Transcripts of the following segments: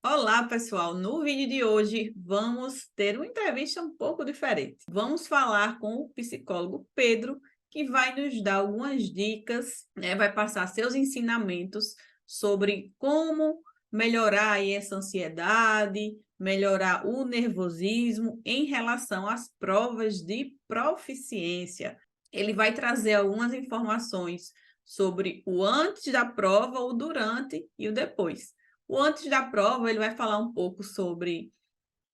Olá, pessoal! No vídeo de hoje vamos ter uma entrevista um pouco diferente. Vamos falar com o psicólogo Pedro, que vai nos dar algumas dicas, né? Vai passar seus ensinamentos sobre como melhorar aí essa ansiedade, melhorar o nervosismo em relação às provas de proficiência. Ele vai trazer algumas informações sobre o antes da prova, o durante e o depois. O antes da prova, ele vai falar um pouco sobre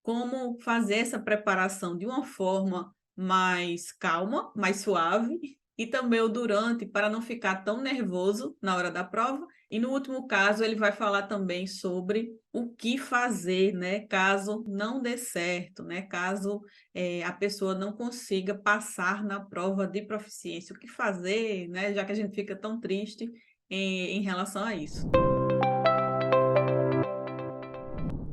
como fazer essa preparação de uma forma mais calma, mais suave, e também o durante, para não ficar tão nervoso na hora da prova. E no último caso, ele vai falar também sobre o que fazer, né, caso não dê certo, né, caso a pessoa não consiga passar na prova de proficiência. O que fazer, né, já que a gente fica tão triste em relação a isso.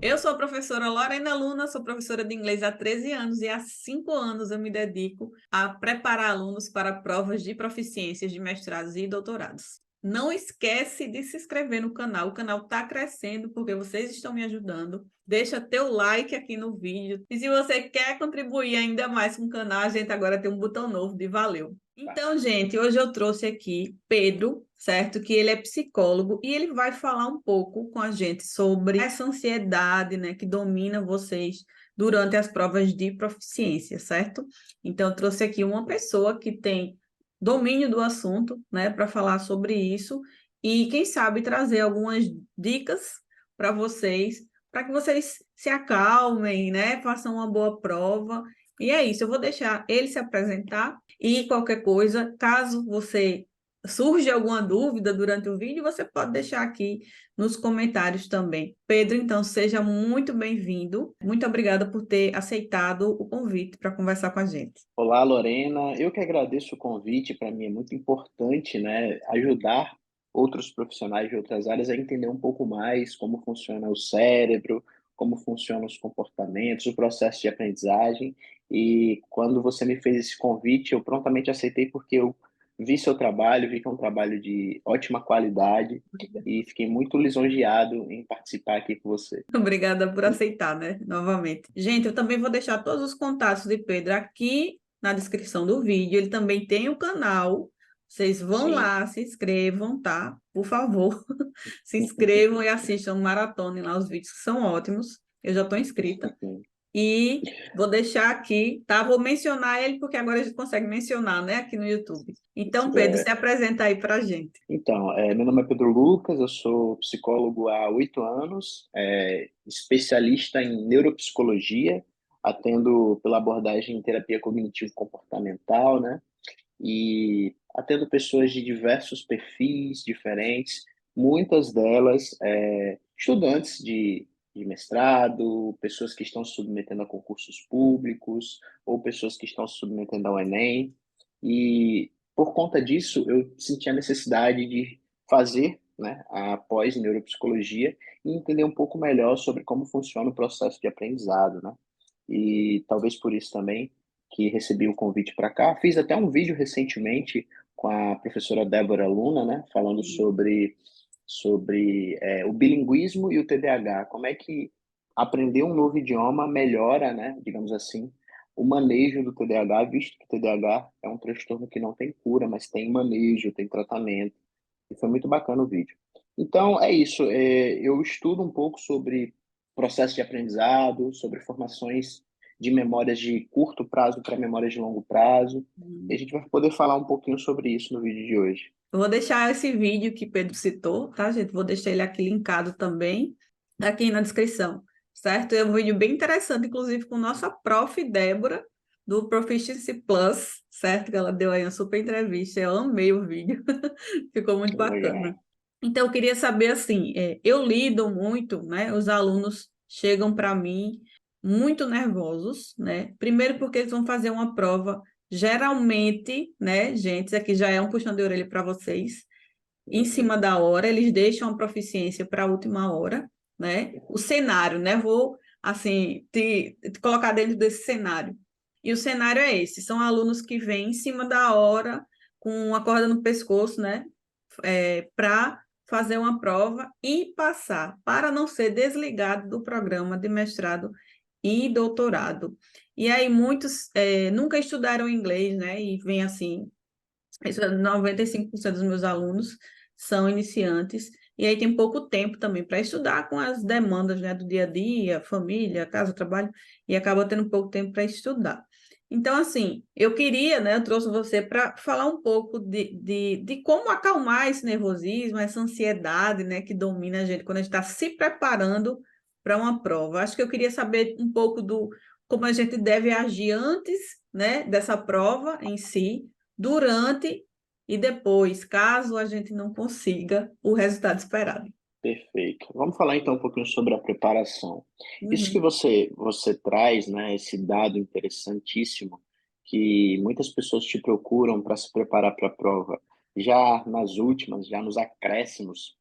Eu sou a professora Lorena Luna, sou professora de inglês há 13 anos e há 5 anos eu me dedico a preparar alunos para provas de proficiências de mestrados e doutorados. Não esquece de se inscrever no canal, o canal está crescendo porque vocês estão me ajudando. Deixa teu like aqui no vídeo. E se você quer contribuir ainda mais com o canal, a gente agora tem um botão novo de valeu. Então, gente, hoje eu trouxe aqui Pedro, certo? Que ele é psicólogo e ele vai falar um pouco com a gente sobre essa ansiedade, né, que domina vocês durante as provas de proficiência, certo? Então, eu trouxe aqui uma pessoa que tem domínio do assunto, né, para falar sobre isso e, quem sabe, trazer algumas dicas para que vocês se acalmem, né, façam uma boa prova. E é isso, eu vou deixar ele se apresentar e qualquer coisa, caso você surge alguma dúvida durante o vídeo, você pode deixar aqui nos comentários também. Pedro, então, seja muito bem-vindo. Muito obrigada por ter aceitado o convite para conversar com a gente. Olá, Lorena. Eu que agradeço o convite. Para mim é muito importante, né, ajudar outros profissionais de outras áreas a entender um pouco mais como funciona o cérebro, como funcionam os comportamentos, o processo de aprendizagem. E quando você me fez esse convite, eu prontamente aceitei porque eu vi seu trabalho, vi que é um trabalho de ótima qualidade e fiquei muito lisonjeado em participar aqui com você. Obrigada por aceitar, né? Novamente. Gente, eu também vou deixar todos os contatos de Pedro aqui na descrição do vídeo. Ele também tem o canal. Vocês vão Sim. lá, se inscrevam, tá? Por favor, se inscrevam e assistam maratona lá os vídeos que são ótimos. Eu já estou inscrita. E vou deixar aqui, tá? Vou mencionar ele porque agora a gente consegue mencionar, né, aqui no YouTube. Então, Pedro, se apresenta aí para a gente. Então, meu nome é Pedro Lucas, eu sou psicólogo há 8 anos, especialista em neuropsicologia, atendo pela abordagem em terapia cognitivo-comportamental, né? E atendo pessoas de diversos perfis diferentes, muitas delas estudantes de mestrado, pessoas que estão se submetendo a concursos públicos, ou pessoas que estão se submetendo ao Enem. E por conta disso, eu senti a necessidade de fazer, né, a pós-neuropsicologia e entender um pouco melhor sobre como funciona o processo de aprendizado, né? E talvez por isso também que recebi o convite para cá. Fiz até um vídeo recentemente com a professora Débora Luna, né, falando sobre o bilinguismo e o TDAH, como é que aprender um novo idioma melhora, né, digamos assim, o manejo do TDAH, visto que o TDAH é um transtorno que não tem cura, mas tem manejo, tem tratamento, e foi muito bacana o vídeo. Então, é isso, eu estudo um pouco sobre processo de aprendizado, sobre formações de memórias de curto prazo para memórias de longo prazo, e a gente vai poder falar um pouquinho sobre isso no vídeo de hoje. Eu vou deixar esse vídeo que Pedro citou, tá, gente? Vou deixar ele aqui linkado também, aqui na descrição, certo? É um vídeo bem interessante, inclusive com nossa prof. Débora, do Proficiency Plus, certo? Que ela deu aí uma super entrevista, eu amei o vídeo, ficou muito Legal. bacana. Então, eu queria saber, assim, eu lido muito, né? Os alunos chegam para mim muito nervosos, né? Primeiro porque eles vão fazer uma prova. Geralmente, né, gente, isso aqui já é um puxão de orelha para vocês. Em cima da hora, eles deixam a proficiência para a última hora, né? O cenário, né? Vou, assim, te colocar dentro desse cenário. E o cenário é esse: são alunos que vêm em cima da hora, com a corda no pescoço, né? Para fazer uma prova e passar, para não ser desligado do programa de mestrado e doutorado. E aí muitos nunca estudaram inglês, né? E vem assim, 95% dos meus alunos são iniciantes, e aí tem pouco tempo também para estudar com as demandas, né, do dia a dia, família, casa, trabalho, e acaba tendo pouco tempo para estudar. Então, assim, eu queria, né, eu trouxe você para falar um pouco de como acalmar esse nervosismo, essa ansiedade, né, que domina a gente quando a gente está se preparando para uma prova. Acho que eu queria saber um pouco do como a gente deve agir antes, né, dessa prova em si, durante e depois, caso a gente não consiga o resultado esperado. Perfeito. Vamos falar então um pouquinho sobre a preparação. Isso que Uhum, você traz, né, esse dado interessantíssimo, que muitas pessoas te procuram para se preparar para a prova, já nas últimas, já nos acréscimos,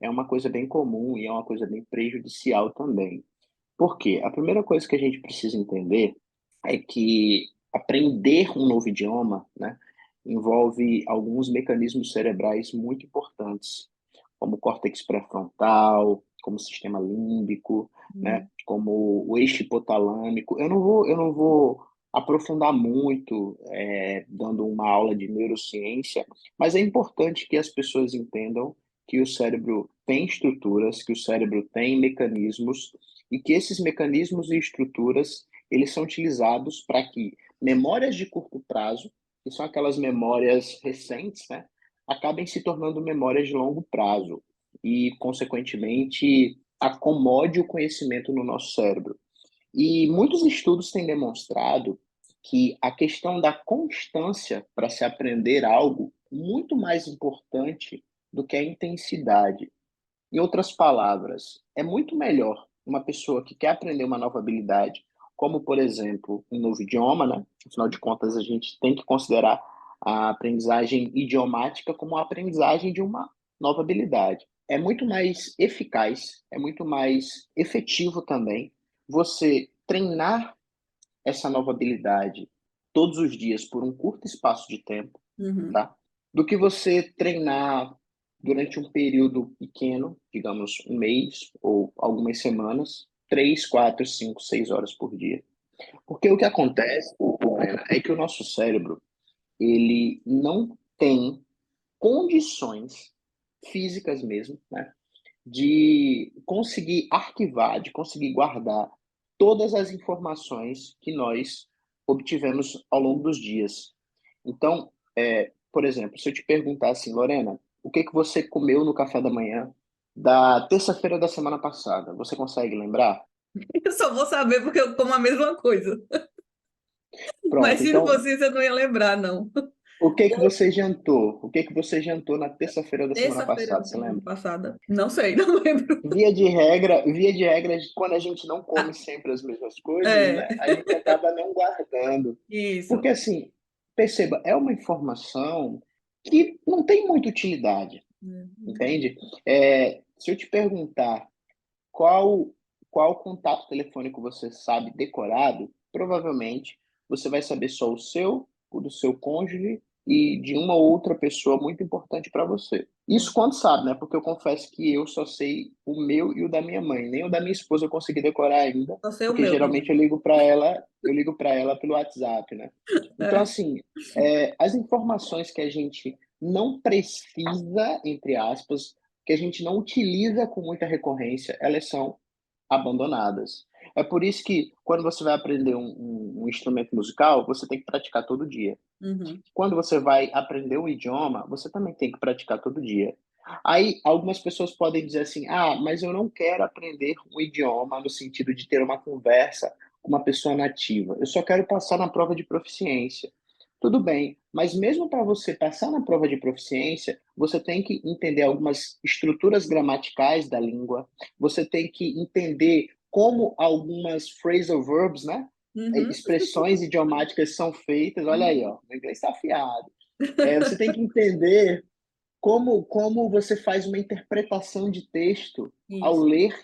é uma coisa bem comum e é uma coisa bem prejudicial também. Por quê? A primeira coisa que a gente precisa entender é que aprender um novo idioma, né, envolve alguns mecanismos cerebrais muito importantes, como o córtex pré-frontal, como o sistema límbico, né, uhum, como o eixo hipotalâmico. Eu não vou aprofundar muito, dando uma aula de neurociência, mas é importante que as pessoas entendam que o cérebro tem estruturas, que o cérebro tem mecanismos e que esses mecanismos e estruturas eles são utilizados para que memórias de curto prazo, que são aquelas memórias recentes, né, acabem se tornando memórias de longo prazo e, consequentemente, acomode o conhecimento no nosso cérebro. E muitos estudos têm demonstrado que a questão da constância para se aprender algo muito mais importante do que a intensidade. Em outras palavras, é muito melhor uma pessoa que quer aprender uma nova habilidade, como, por exemplo, um novo idioma, né? Afinal de contas, a gente tem que considerar a aprendizagem idiomática como a aprendizagem de uma nova habilidade. É muito mais eficaz, é muito mais efetivo também você treinar essa nova habilidade todos os dias por um curto espaço de tempo, uhum. tá? Do que você treinar durante um período pequeno, digamos um mês ou algumas semanas, 3, 4, 5, 6 horas por dia. Porque o que acontece, Lorena, é que o nosso cérebro ele não tem condições físicas mesmo, né, de conseguir arquivar, de conseguir guardar todas as informações que nós obtivemos ao longo dos dias. Então, por exemplo, se eu te perguntar assim, Lorena, o que que você comeu no café da manhã da terça-feira da semana passada? Você consegue lembrar? Eu só vou saber porque eu como a mesma coisa. Mas Pronto, se não então, fosse isso, eu não ia lembrar, não. o que que você jantou? O que que você jantou na terça-feira da semana Terça-feira passada, da você semana lembra? passada. Não sei, não lembro. Via de regra, quando a gente não come Ah, sempre as mesmas coisas, é, né, a gente acaba não guardando. Porque, isso. assim, perceba, é uma informação que não tem muita utilidade, entende? Se eu te perguntar qual, qual contato telefônico você sabe decorado, provavelmente você vai saber só o seu, o do seu cônjuge e de uma outra pessoa muito importante para você. Isso quando sabe, né? Porque eu confesso que eu só sei o meu e o da minha mãe, nem o da minha esposa eu consegui decorar ainda, Só sei o porque meu geralmente também. eu ligo para ela pelo WhatsApp, né? Então, É. assim, as informações que a gente não precisa, entre aspas, que a gente não utiliza com muita recorrência, elas são abandonadas. É por isso que, quando você vai aprender um instrumento musical, você tem que praticar todo dia. Uhum. Quando você vai aprender um idioma, você também tem que praticar todo dia. Aí, algumas pessoas podem dizer assim: ah, mas eu não quero aprender um idioma no sentido de ter uma conversa com uma pessoa nativa. Eu só quero passar na prova de proficiência. Tudo bem, mas mesmo para você passar na prova de proficiência, você tem que entender algumas estruturas gramaticais da língua, você tem que entender como algumas phrasal verbs, né? Uhum. Expressões idiomáticas são feitas. Olha aí, ó, o inglês está afiado. Você tem que entender como você faz uma interpretação de texto ao Isso. ler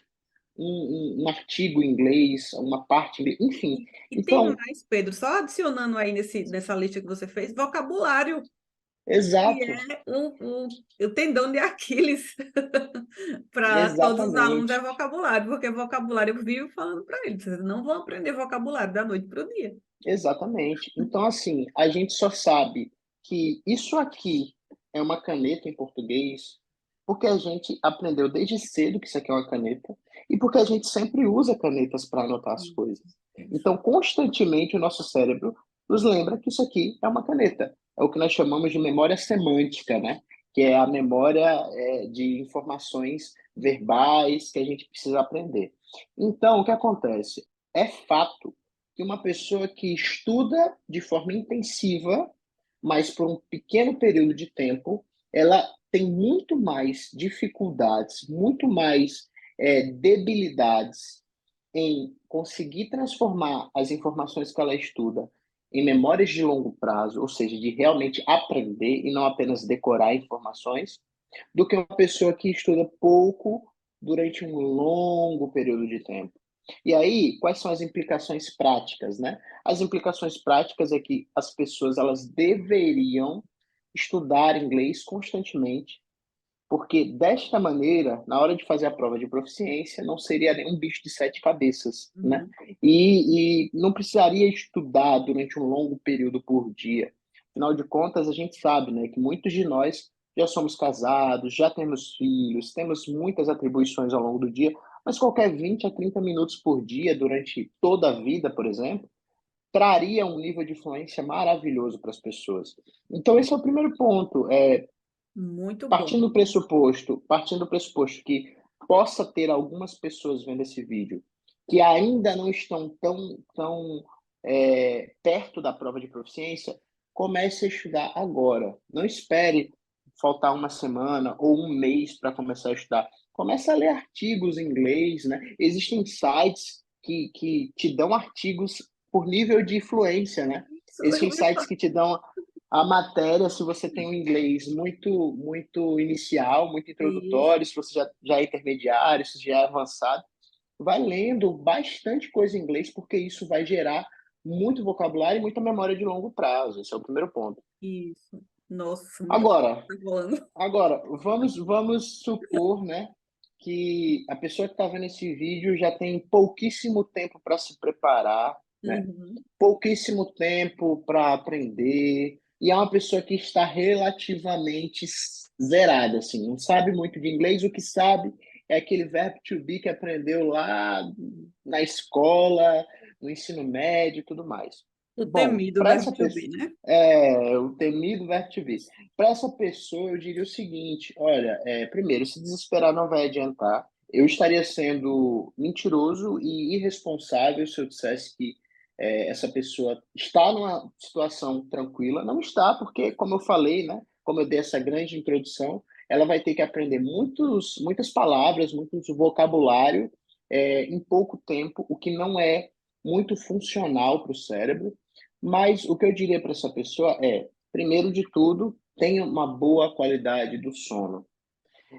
um artigo em inglês, uma parte em inglês, enfim. E tem Então, mais, Pedro, só adicionando aí nessa lista que você fez, vocabulário. que Exato, é o tendão de Aquiles para todos os alunos é exatamente. vocabulário, porque vocabulário eu vivo falando para eles, vocês não vão aprender vocabulário da noite para o dia. Exatamente. Então, assim, a gente só sabe que isso aqui é uma caneta em português porque a gente aprendeu desde cedo que isso aqui é uma caneta e porque a gente sempre usa canetas para anotar as coisas. Isso. Então, constantemente, o nosso cérebro nos lembra que isso aqui é uma caneta. É o que nós chamamos de memória semântica, né? Que é a memória de informações verbais que a gente precisa aprender. Então, o que acontece? É fato que uma pessoa que estuda de forma intensiva, mas por um pequeno período de tempo, ela tem muito mais dificuldades, muito mais debilidades em conseguir transformar as informações que ela estuda em memórias de longo prazo, ou seja, de realmente aprender e não apenas decorar informações, do que uma pessoa que estuda pouco durante um longo período de tempo. E aí, quais são as implicações práticas, né? As implicações práticas é que as pessoas elas deveriam estudar inglês constantemente, porque desta maneira, na hora de fazer a prova de proficiência, não seria nenhum bicho de sete cabeças, né? Uhum. E não precisaria estudar durante um longo período por dia. Afinal de contas, a gente sabe, né, que muitos de nós já somos casados, já temos filhos, temos muitas atribuições ao longo do dia, mas qualquer 20 a 30 minutos por dia durante toda a vida, por exemplo, traria um nível de influência maravilhoso para as pessoas. Então, esse é o primeiro ponto. Muito bom. Partindo do pressuposto que possa ter algumas pessoas vendo esse vídeo que ainda não estão tão perto da prova de proficiência, comece a estudar agora. Não espere faltar uma semana ou um mês para começar a estudar. Comece a ler artigos em inglês, né? Existem sites que te dão artigos por nível de fluência, né? Isso, eu Existem ia sites falar. que te dão a matéria, se você tem um inglês muito inicial, muito Isso. introdutório, se você já é intermediário, se já é avançado, vai lendo bastante coisa em inglês, porque isso vai gerar muito vocabulário e muita memória de longo prazo. Esse é o primeiro ponto. Isso. Nossa, muita coisa Agora, tá rolando. vamos supor, né, que a pessoa que está vendo esse vídeo já tem pouquíssimo tempo para se preparar, né? Uhum. Pouquíssimo tempo para aprender, e é uma pessoa que está relativamente zerada, assim, não sabe muito de inglês, o que sabe é aquele verbo to be que aprendeu lá na escola, no ensino médio e tudo mais. O Bom, temido para verbo essa to pessoa, be, né? o temido verbo to be. Para essa pessoa, eu diria o seguinte: olha, primeiro, se desesperar não vai adiantar. Eu estaria sendo mentiroso e irresponsável se eu dissesse que essa pessoa está numa situação tranquila. Não está, porque, como eu falei, né, como eu dei essa grande introdução, ela vai ter que aprender muitas palavras, muito vocabulário em pouco tempo, o que não é muito funcional para o cérebro. Mas o que eu diria para essa pessoa é, primeiro de tudo, tenha uma boa qualidade do sono.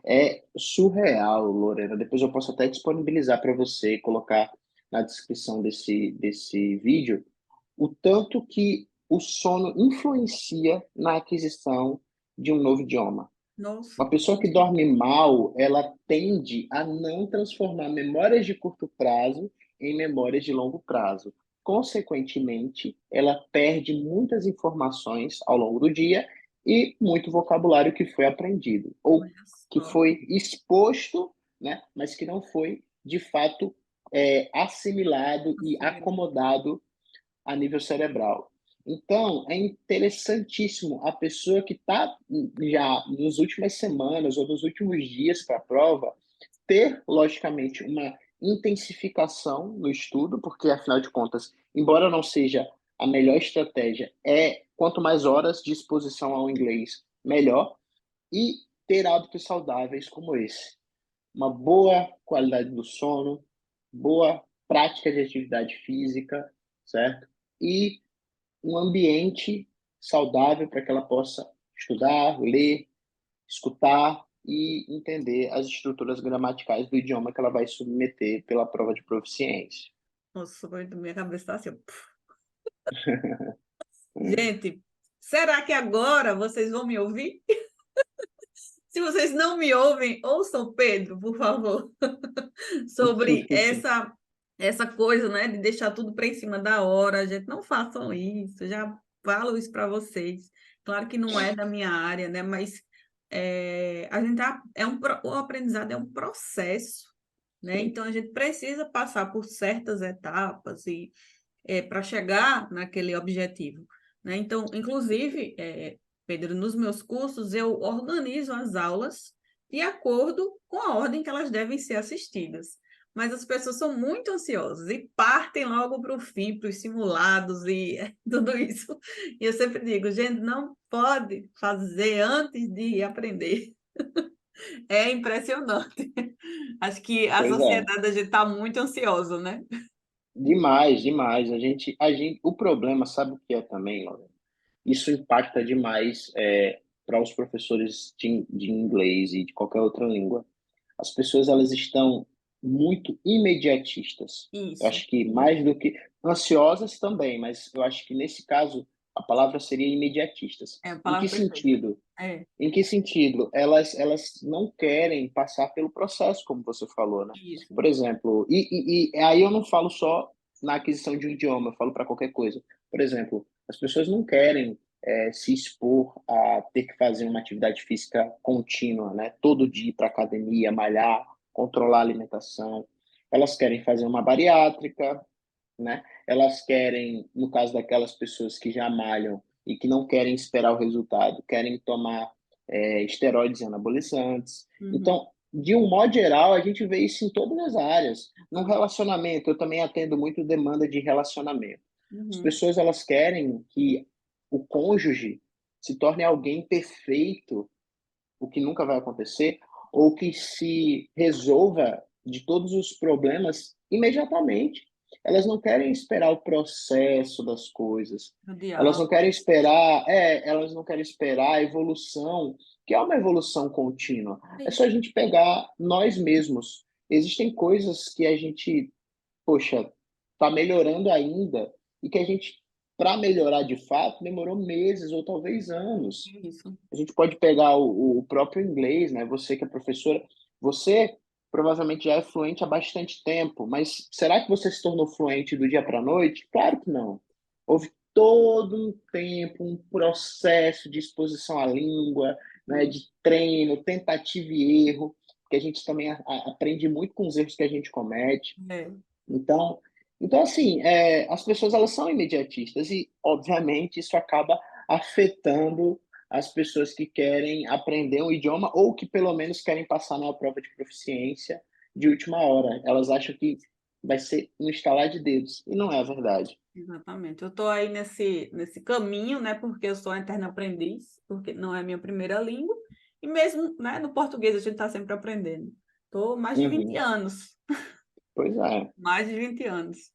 É surreal, Lorena. Depois eu posso até disponibilizar para você, colocar na descrição desse vídeo, o tanto que o sono influencia na aquisição de um novo idioma. Nossa, Uma pessoa com que dorme certeza. mal, ela tende a não transformar memórias de curto prazo em memórias de longo prazo. Consequentemente, ela perde muitas informações ao longo do dia e muito vocabulário que foi aprendido, ou Olha que só. foi exposto, né, mas que não foi, de fato, assimilado e Assimilado. acomodado a nível cerebral. Então, é interessantíssimo a pessoa que está já nas últimas semanas ou nos últimos dias para a prova ter, logicamente, uma intensificação no estudo, porque, afinal de contas, embora não seja a melhor estratégia, quanto mais horas de exposição ao inglês, melhor, e ter hábitos saudáveis como esse. Uma boa qualidade do sono, boa prática de atividade física, certo? E um ambiente saudável para que ela possa estudar, ler, escutar e entender as estruturas gramaticais do idioma que ela vai submeter pela prova de proficiência. Nossa, minha cabeça tá assim, ó. Gente, Será que agora vocês vão me ouvir? Se vocês não me ouvem, ouçam o Pedro, por favor, sobre essa coisa, né, de deixar tudo para em cima da hora. Gente, não façam isso, já falo isso para vocês. Claro que não é da minha área, né, mas a gente o aprendizado é um processo, né? Sim, Então a gente precisa passar por certas etapas e para chegar naquele objetivo, né? Então, inclusive, Pedro, nos meus cursos eu organizo as aulas de acordo com a ordem que elas devem ser assistidas. Mas as pessoas são muito ansiosas e partem logo para o fim, para os simulados e tudo isso. E eu sempre digo, gente, não pode fazer antes de aprender. É impressionante. Acho que a pois é. sociedade a gente está muito ansiosa, né? Demais, demais. O problema, sabe o que é também, Laura? Isso impacta demais para os professores de inglês e de qualquer outra língua. As pessoas elas estão muito imediatistas. Eu Isso. acho que mais do que ansiosas também, mas eu acho que nesse caso a palavra seria imediatistas. É a Em que palavra perfeita. sentido? É, Em que sentido? Elas não querem passar pelo processo, como você falou, né? isso. Por exemplo, e aí eu não falo só na aquisição de um idioma, eu falo para qualquer coisa. Por exemplo, as pessoas não querem se expor a ter que fazer uma atividade física contínua, né? Todo dia ir para academia, malhar, controlar a alimentação. Elas querem fazer uma bariátrica, né? Elas querem, no caso daquelas pessoas que já malham e que não querem esperar o resultado, querem tomar esteroides anabolizantes. Uhum, Então, de um modo geral, a gente vê isso em todas as áreas. No relacionamento, eu também atendo muito demanda de relacionamento. As uhum. pessoas elas querem que o cônjuge se torne alguém perfeito, o que nunca vai acontecer, ou que se resolva de todos os problemas imediatamente. Elas não querem esperar o processo das coisas. O Elas não diálogo. querem esperar, elas não querem esperar a evolução, que é uma evolução contínua. É É só isso. a gente pegar nós mesmos. Existem coisas que a gente, poxa, está melhorando ainda e que a gente, para melhorar de fato, demorou meses ou talvez anos. É isso. A gente pode pegar o próprio inglês, né? Você que é professora, você provavelmente já é fluente há bastante tempo, mas será que você se tornou fluente do dia para a noite? Claro que não. Houve todo um tempo, um processo de exposição à língua, né, de treino, tentativa e erro, que a gente também aprende muito com os erros que a gente comete. É, Então, assim, as pessoas elas são imediatistas e, obviamente, isso acaba afetando as pessoas que querem aprender um idioma ou que pelo menos querem passar numa prova de proficiência de última hora. Elas acham que vai ser no estalar de dedos e não é a verdade. exatamente. Eu estou aí nesse caminho, né? Porque eu sou eterna aprendiz, porque não é a minha primeira língua. E mesmo, né, no português a gente está sempre aprendendo. Estou mais de 20 Uhum. anos. Pois é. Mais de 20 anos.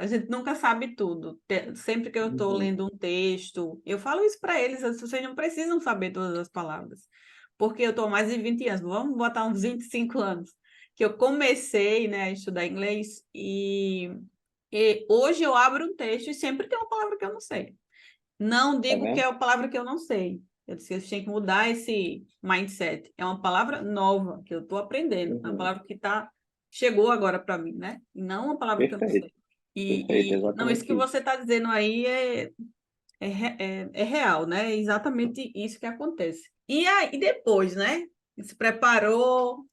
A gente nunca sabe tudo. Sempre que eu estou Uhum. lendo um texto, eu falo isso para eles, vocês não precisam saber todas as palavras, porque eu estou há mais de 20 anos, vamos botar uns 25 anos, que eu comecei, né, a estudar inglês e hoje eu abro um texto e sempre tem uma palavra que eu não sei. Não Tá digo que é vendo? uma palavra que eu não sei. Eu disse que a gente tem que mudar esse mindset. É uma palavra nova que eu estou aprendendo. É uma Uhum. palavra que chegou agora para mim, né? E não uma palavra que eu não Perfeito, sei. perfeito, Não, isso que exatamente você isso. está dizendo aí é real, né? É exatamente isso que acontece. E aí, depois, né? Se preparou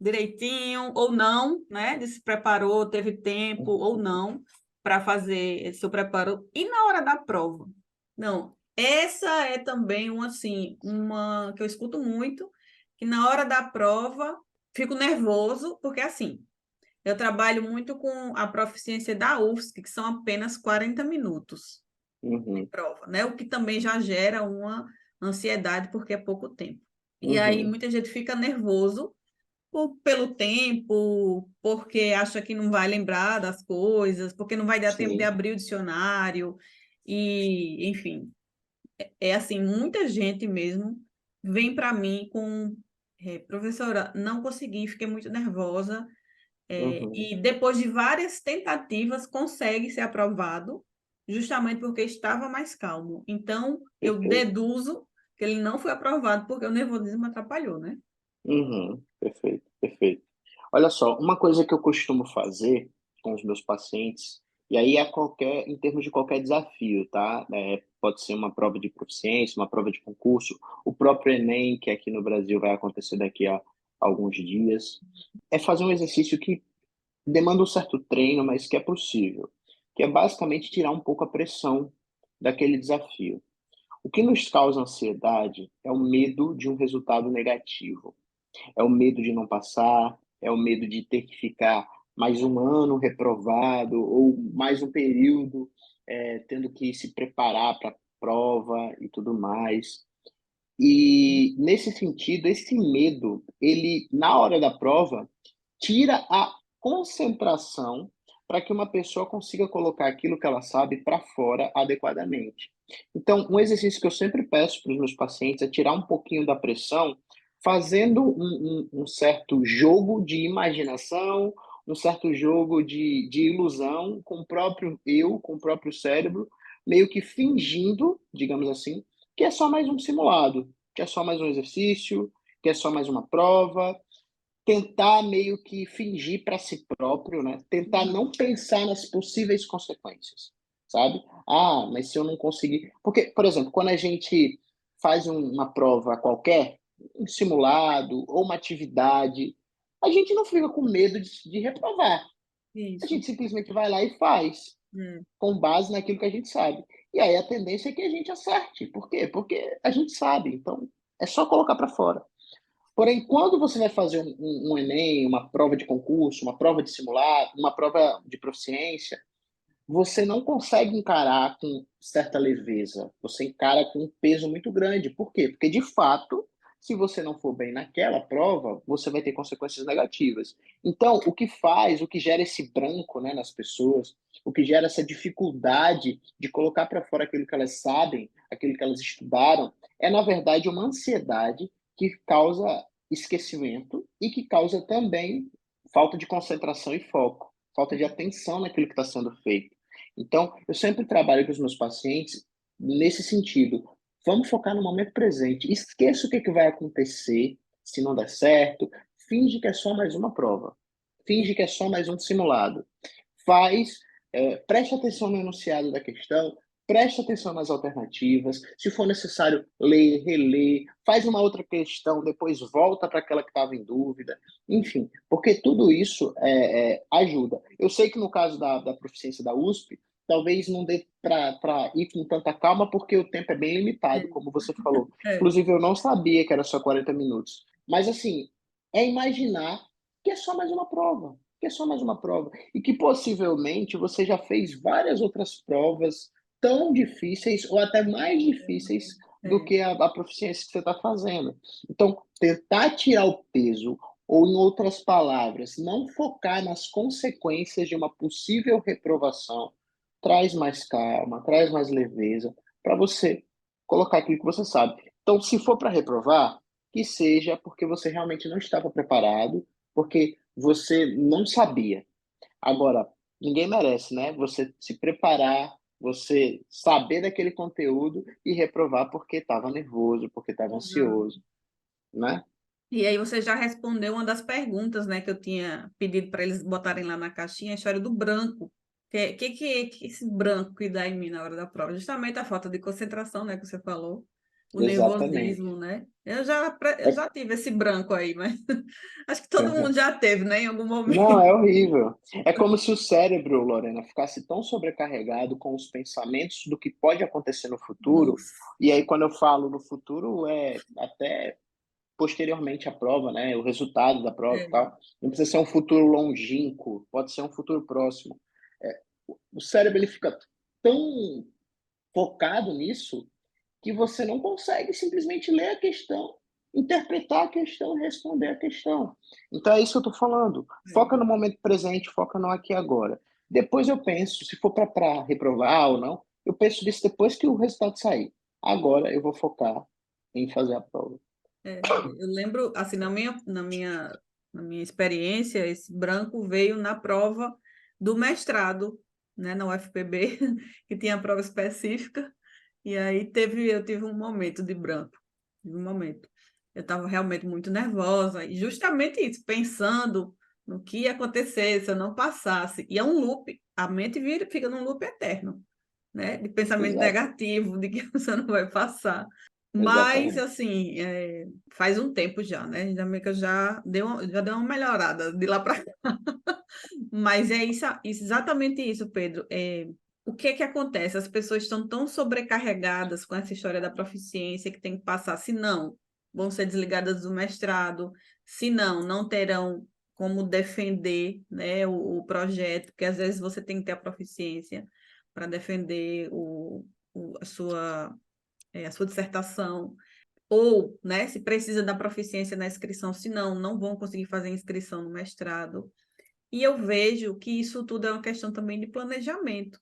direitinho ou não, né? Se preparou, teve tempo ou não para fazer esse seu preparo. E na hora da prova? Não, essa é também uma, assim, uma que eu escuto muito, que na hora da prova fico nervoso, porque assim, eu trabalho muito com a proficiência da UFSC, que são apenas 40 minutos de Uhum. prova, né? O que também já gera uma ansiedade, porque é pouco tempo. E aí Uhum. muita gente fica nervoso pelo tempo, porque acha que não vai lembrar das coisas, porque não vai dar tempo de Sim. abrir o dicionário, e, enfim, é assim, muita gente mesmo vem para mim com, professora, não consegui, fiquei muito nervosa, Uhum. e depois de várias tentativas consegue ser aprovado, justamente porque estava mais calmo. Então, eu Perfeito. deduzo que ele não foi aprovado porque o nervosismo atrapalhou, né? Uhum, perfeito, perfeito. Olha só, uma coisa que eu costumo fazer com os meus pacientes, e aí em termos de qualquer desafio, tá? Pode ser uma prova de proficiência, uma prova de concurso, o próprio Enem, que aqui no Brasil vai acontecer daqui a alguns dias, é fazer um exercício que demanda um certo treino, mas que é possível, que é basicamente tirar um pouco a pressão daquele desafio. O que nos causa ansiedade é o medo de um resultado negativo. É o medo de não passar, é o medo de ter que ficar mais um ano reprovado ou mais um período, tendo que se preparar para a prova e tudo mais. E, nesse sentido, esse medo, ele, na hora da prova, tira a concentração para que uma pessoa consiga colocar aquilo que ela sabe para fora adequadamente. Então, um exercício que eu sempre peço para os meus pacientes é tirar um pouquinho da pressão, fazendo um certo jogo de imaginação, um certo jogo de ilusão com o próprio eu, com o próprio cérebro, meio que fingindo, digamos assim, que é só mais um simulado, que é só mais um exercício, que é só mais uma prova, tentar meio que fingir para si próprio, né? Tentar não pensar nas possíveis consequências, sabe? Ah, mas se eu não conseguir. Porque, por exemplo, quando a gente faz uma prova qualquer, um simulado ou uma atividade, a gente não fica com medo de reprovar. A Isso. gente simplesmente vai lá e faz, Hum. com base naquilo que a gente sabe. E aí a tendência é que a gente acerte. Por quê? Porque a gente sabe. Então, é só colocar para fora. Porém, quando você vai fazer um Enem, uma prova de concurso, uma prova de simulado, uma prova de proficiência, você não consegue encarar com certa leveza. Você encara com um peso muito grande. Por quê? Porque, de fato, se você não for bem naquela prova, você vai ter consequências negativas. Então, o que gera esse branco, né, nas pessoas, o que gera essa dificuldade de colocar para fora aquilo que elas sabem, aquilo que elas estudaram, é, na verdade, uma ansiedade que causa esquecimento e que causa também falta de concentração e foco, falta de atenção naquilo que está sendo feito. Então, eu sempre trabalho com os meus pacientes nesse sentido. Vamos focar no momento presente. Esqueça o que vai acontecer se não der certo. Finge que é só mais uma prova. Finge que é só mais um simulado. Faz, preste atenção no enunciado da questão, preste atenção nas alternativas. Se for necessário, lê, relê, faz uma outra questão, depois volta para aquela que estava em dúvida. Enfim, porque tudo isso ajuda. Eu sei que no caso da proficiência da USP, talvez não dê para ir com tanta calma, porque o tempo é bem limitado, como você falou. É. Inclusive, eu não sabia que era só 40 minutos. Mas, assim, é imaginar que é só mais uma prova. Que é só mais uma prova. E que possivelmente você já fez várias outras provas tão difíceis ou até mais difíceis do É. que a proficiência que você está fazendo. Então, tentar tirar o peso, ou, em outras palavras, não focar nas consequências de uma possível reprovação, traz mais calma, traz mais leveza para você colocar aquilo que você sabe. Então, se for para reprovar, que seja porque você realmente não estava preparado, porque você não sabia. Agora, ninguém merece, né? Você se preparar, você saber daquele conteúdo e reprovar porque estava nervoso, porque estava Exato. ansioso, né? E aí você já respondeu uma das perguntas, né, que eu tinha pedido para eles botarem lá na caixinha, a história do branco. Que esse branco que dá em mim na hora da prova? Justamente a falta de concentração, né, que você falou, o Exatamente. nervosismo, né? Eu É já tive esse branco aí, mas acho que todo mundo já teve, né, em algum Não, momento. é horrível. É como se o cérebro, Lorena, ficasse tão sobrecarregado com os pensamentos do que pode acontecer no futuro. Nossa. E aí, quando eu falo no futuro, é até posteriormente à prova, né? O resultado da prova e É, tal. Não precisa ser um futuro longínquo, pode ser um futuro próximo. É, o cérebro ele fica tão focado nisso que você não consegue simplesmente ler a questão, interpretar a questão e responder a questão. Então é isso que eu estou falando. Foca é. no momento presente, foca no aqui e agora. Depois eu penso, se for para reprovar ou não, eu penso nisso depois que o resultado sair. Agora eu vou focar em fazer a prova. Eu lembro, assim, na minha experiência, esse branco veio na prova do mestrado. né, na UFPB, que tinha prova específica, e aí eu tive um momento de branco, tive um momento. Eu estava realmente muito nervosa, e justamente isso, pensando no que ia acontecer se eu não passasse. E é um loop, a mente fica num loop eterno, né? De pensamento Exato, negativo, de que você não vai passar. Mas, exatamente. assim, faz um tempo já, né? Ainda bem que eu já deu uma melhorada de lá para cá. Mas é exatamente isso, Pedro. O que que acontece? As pessoas estão tão sobrecarregadas com essa história da proficiência que tem que passar. Se não, vão ser desligadas do mestrado. Se não, não terão como defender, né, o projeto, porque às vezes você tem que ter a proficiência para defender a sua dissertação. Ou, né, se precisa da proficiência na inscrição, se não, não vão conseguir fazer inscrição no mestrado. E eu vejo que isso tudo é uma questão também de planejamento,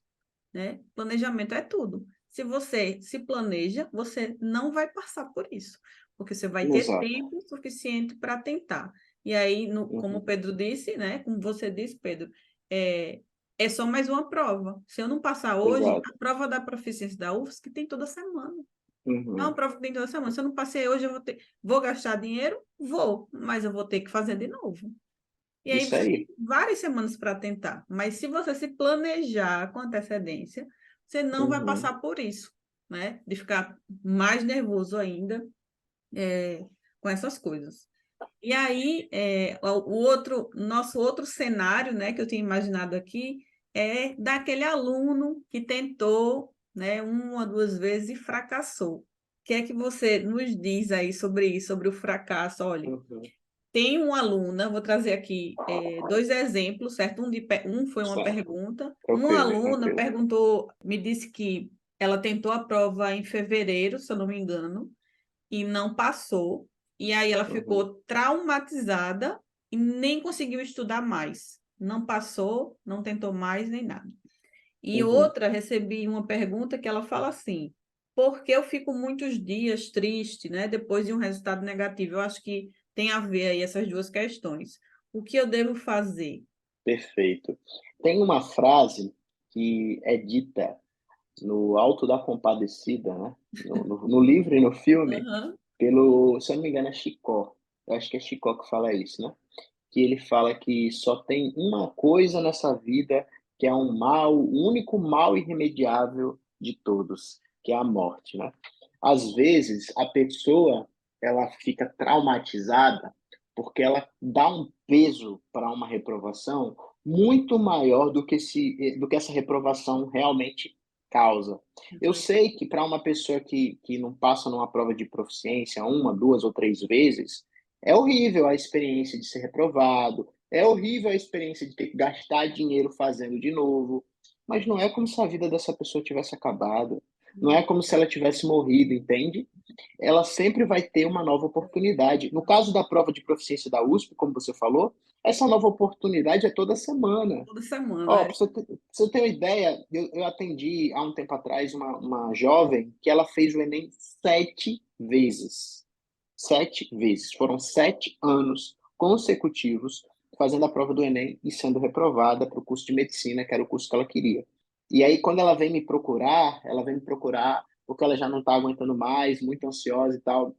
né? Planejamento é tudo. Se você se planeja, você não vai passar por isso, porque você vai ter Exato. tempo suficiente para tentar. E aí, como o Uhum. Pedro disse, né? Como você disse, Pedro, é, é só mais uma prova. Se eu não passar hoje, Exato. a prova da proficiência da UFSC tem toda semana. É uma Uhum. prova que tem toda semana. Se eu não passei hoje, vou gastar dinheiro? Vou, mas eu vou ter que fazer de novo. E aí Isso você tem aí. várias semanas para tentar. Mas se você se planejar com antecedência, você não vai Uhum. passar por isso, né? De ficar mais nervoso ainda é, com essas coisas. E aí, nosso outro cenário, né, que eu tinha imaginado aqui, é daquele aluno que tentou, né, uma, duas vezes e fracassou. O que é que você nos diz aí sobre isso, sobre o fracasso? Olha, Uhum. tem uma aluna, vou trazer aqui dois exemplos, certo? Um foi uma Certo. pergunta. Uma Tranquilo, aluna tranquilo. perguntou, me disse que ela tentou a prova em fevereiro, se eu não me engano, e não passou. E aí ela Uhum. ficou traumatizada e nem conseguiu estudar mais. Não passou, não tentou mais nem nada. E Uhum. outra, recebi uma pergunta que ela fala assim: por que eu fico muitos dias triste, né, depois de um resultado negativo? Eu acho que tem a ver aí essas duas questões. O que eu devo fazer? Perfeito. Tem uma frase que é dita no Alto da Compadecida, né? No livro e no filme, Aham. pelo, se eu não me engano, é Chicó. Eu acho que é Chicó que fala isso, né? Que ele fala que só tem uma coisa nessa vida que é um mal, o único mal irremediável de todos, que é a morte, né? Às vezes, a pessoa, ela fica traumatizada porque ela dá um peso para uma reprovação muito maior do que essa reprovação realmente causa. Eu sei que para uma pessoa que não passa numa prova de proficiência uma, duas ou três vezes, é horrível a experiência de ser reprovado, é horrível a experiência de ter que gastar dinheiro fazendo de novo, mas não é como se a vida dessa pessoa tivesse acabado, não é como se ela tivesse morrido, entende? Ela sempre vai ter uma nova oportunidade. No caso da prova de proficiência da USP, como você falou, essa nova oportunidade é toda semana. Toda semana. Ó, pra você ter uma ideia, eu atendi há um tempo atrás uma jovem que ela fez o Enem 7 vezes. 7 vezes. Foram 7 anos consecutivos fazendo a prova do Enem e sendo reprovada para o curso de medicina, que era o curso que ela queria. E aí, quando ela vem me procurar porque ela já não está aguentando mais, muito ansiosa e tal.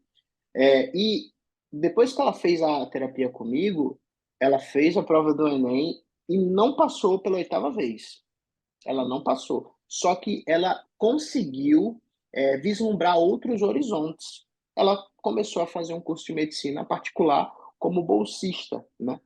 E depois que ela fez a terapia comigo, ela fez a prova do Enem e não passou pela 8ª vez. Ela não passou. Só que ela conseguiu vislumbrar outros horizontes. Ela começou a fazer um curso de medicina particular como bolsista, né?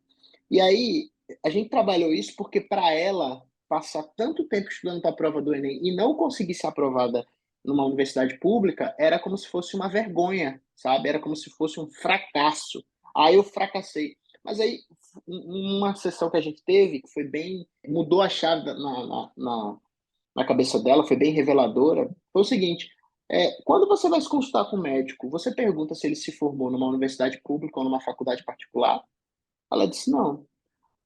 E aí a gente trabalhou isso porque para ela passar tanto tempo estudando para a prova do Enem e não conseguir ser aprovada numa universidade pública era como se fosse uma vergonha, sabe? Era como se fosse um fracasso. Aí eu fracassei. Mas aí uma sessão que a gente teve que foi bem mudou a chave na cabeça dela, foi bem reveladora. Foi o seguinte: quando você vai se consultar com um médico, você pergunta se ele se formou numa universidade pública ou numa faculdade particular? Ela disse não.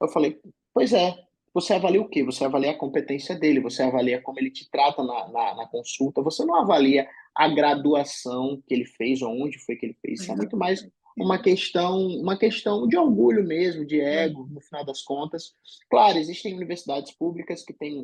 Eu falei, pois é, você avalia o quê? Você avalia a competência dele, você avalia como ele te trata na consulta, você não avalia a graduação que ele fez ou onde foi que ele fez. Isso é muito mais Exatamente. uma questão de orgulho mesmo, de É, ego, no final das contas. Claro, existem universidades públicas que têm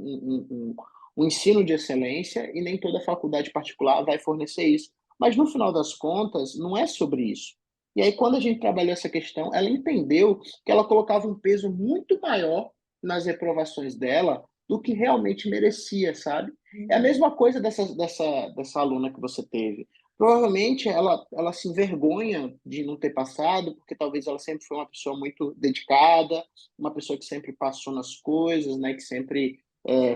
um ensino de excelência e nem toda faculdade particular vai fornecer isso. Mas no final das contas, não é sobre isso. E aí, quando a gente trabalhou essa questão, ela entendeu que ela colocava um peso muito maior nas reprovações dela do que realmente merecia, sabe? É a uhum, mesma coisa dessa aluna que você teve. Provavelmente ela se envergonha de não ter passado, porque talvez ela sempre foi uma pessoa muito dedicada, uma pessoa que sempre passou nas coisas, né, que sempre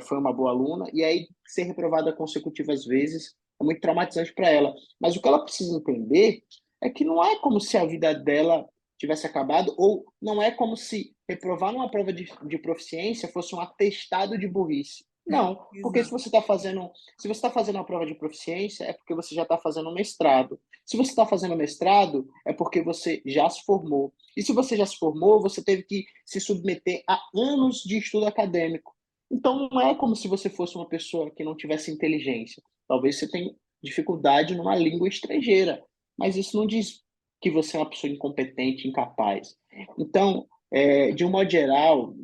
foi uma boa aluna, e aí ser reprovada consecutivas vezes é muito traumatizante para ela. Mas o que ela precisa entender é que não é como se a vida dela tivesse acabado, ou não é como se reprovar numa prova de proficiência fosse um atestado de burrice. Não, porque exato. se você está fazendo uma prova de proficiência, é porque você já está fazendo um mestrado. Se você está fazendo mestrado, é porque você já se formou. E se você já se formou, você teve que se submeter a anos de estudo acadêmico. Então, não é como se você fosse uma pessoa que não tivesse inteligência. Talvez você tenha dificuldade numa língua estrangeira, mas isso não diz que você é uma pessoa incompetente, incapaz. Então, de um modo geral,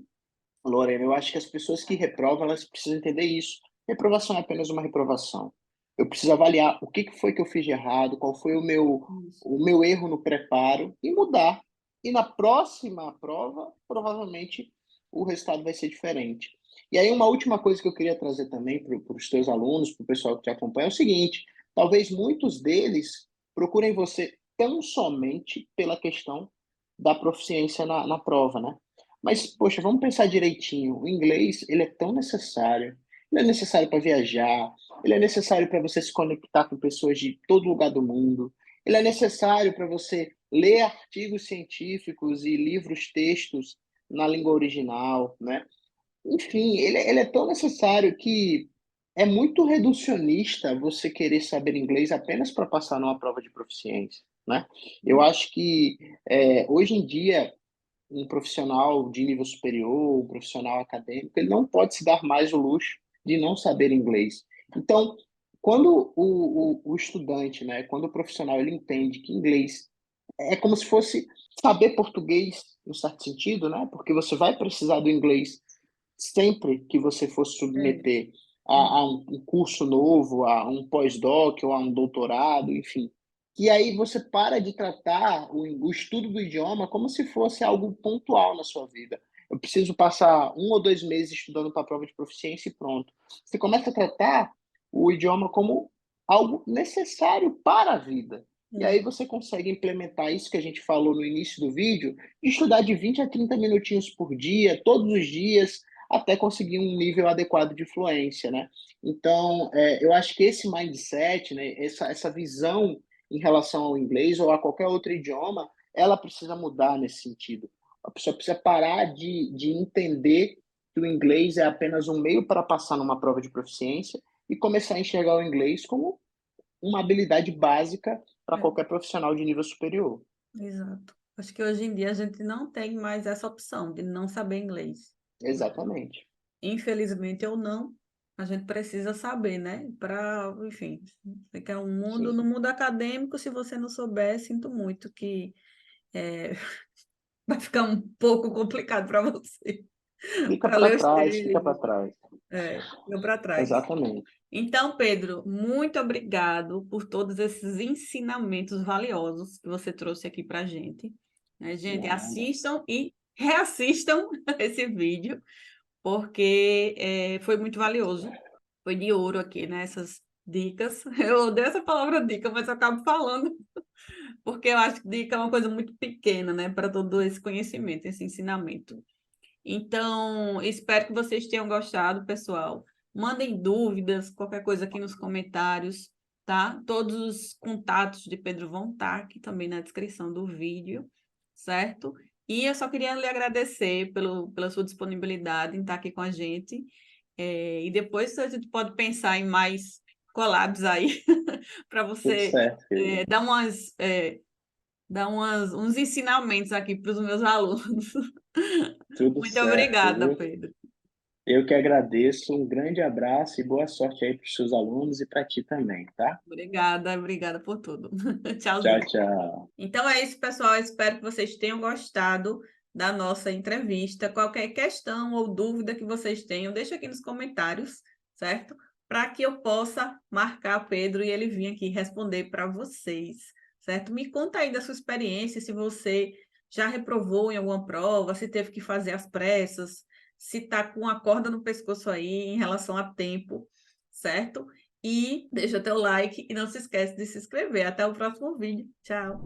Lorena, eu acho que as pessoas que reprovam, elas precisam entender isso. Reprovação é apenas uma reprovação. Eu preciso avaliar o que foi que eu fiz de errado, qual foi Isso. o meu erro no preparo e mudar. E na próxima prova, provavelmente o resultado vai ser diferente. E aí, uma última coisa que eu queria trazer também para os teus alunos, para o pessoal que te acompanha, é o seguinte: talvez muitos deles procurem você tão somente pela questão da proficiência na prova, né? Mas, poxa, vamos pensar direitinho. O inglês, ele é tão necessário. Ele é necessário para viajar, ele é necessário para você se conectar com pessoas de todo lugar do mundo, ele é necessário para você ler artigos científicos e livros, textos na língua original, né? Enfim, ele é tão necessário que é muito reducionista você querer saber inglês apenas para passar numa prova de proficiência, né? Eu acho que hoje em dia um profissional de nível superior, um profissional acadêmico, ele não pode se dar mais o luxo de não saber inglês. Então, quando o estudante, né, quando o profissional ele entende que inglês é como se fosse saber português, no certo sentido, né, porque você vai precisar do inglês sempre que você for É, submeter uhum, a um curso novo, a um pós-doc ou a um doutorado, enfim. E aí você para de tratar o estudo do idioma como se fosse algo pontual na sua vida. Eu preciso passar 1 ou 2 meses estudando para a prova de proficiência e pronto. Você começa a tratar o idioma como algo necessário para a vida. E aí uhum. você consegue implementar isso que a gente falou no início do vídeo, de estudar de 20 a 30 minutinhos por dia, todos os dias, até conseguir um nível adequado de fluência, né? Então, eu acho que esse mindset, né, essa visão em relação ao inglês ou a qualquer outro idioma, ela precisa mudar nesse sentido. A pessoa precisa parar de entender que o inglês é apenas um meio para passar numa prova de proficiência e começar a enxergar o inglês como uma habilidade básica para É, qualquer profissional de nível superior. exato. Acho que hoje em dia a gente não tem mais essa opção de não saber inglês. Exatamente. Infelizmente ou não, a gente precisa saber, né? Para, enfim, você quer um mundo, no Sim. mundo acadêmico, se você não souber, sinto muito que vai ficar um pouco complicado para você, Fica para para ler os trás, fica para textos, trás. fica para trás. Exatamente. Então, Pedro, muito obrigado por todos esses ensinamentos valiosos que você trouxe aqui para a gente. Né, gente, Nada. assistam e reassistam esse vídeo, porque foi muito valioso. Foi de ouro aqui, né? Essas dicas. Eu odeio essa palavra dica, mas eu acabo falando, porque eu acho que dica é uma coisa muito pequena, né? Para todo esse conhecimento, esse ensinamento. Então, espero que vocês tenham gostado, pessoal. Mandem dúvidas, qualquer coisa aqui nos comentários, tá? Todos os contatos de Pedro vão estar aqui também na descrição do vídeo, certo? E eu só queria lhe agradecer pela sua disponibilidade em estar aqui com a gente. E depois a gente pode pensar em mais collabs aí, para Tudo você certo, querido. dar uns ensinamentos aqui para os meus alunos. Tudo Muito certo, obrigada, viu? Pedro. Eu que agradeço, um grande abraço e boa sorte aí para os seus alunos e para ti também, tá? Obrigada, obrigada por tudo. Tchau, Tchauzinho. tchau. Então é isso, pessoal. Eu espero que vocês tenham gostado da nossa entrevista. Qualquer questão ou dúvida que vocês tenham, deixa aqui nos comentários, certo? Para que eu possa marcar o Pedro e ele vir aqui responder para vocês, certo? Me conta aí da sua experiência, se você já reprovou em alguma prova, se teve que fazer às pressas, se está com a corda no pescoço aí em relação a tempo, certo? E deixa teu like e não se esquece de se inscrever. Até o próximo vídeo. Tchau!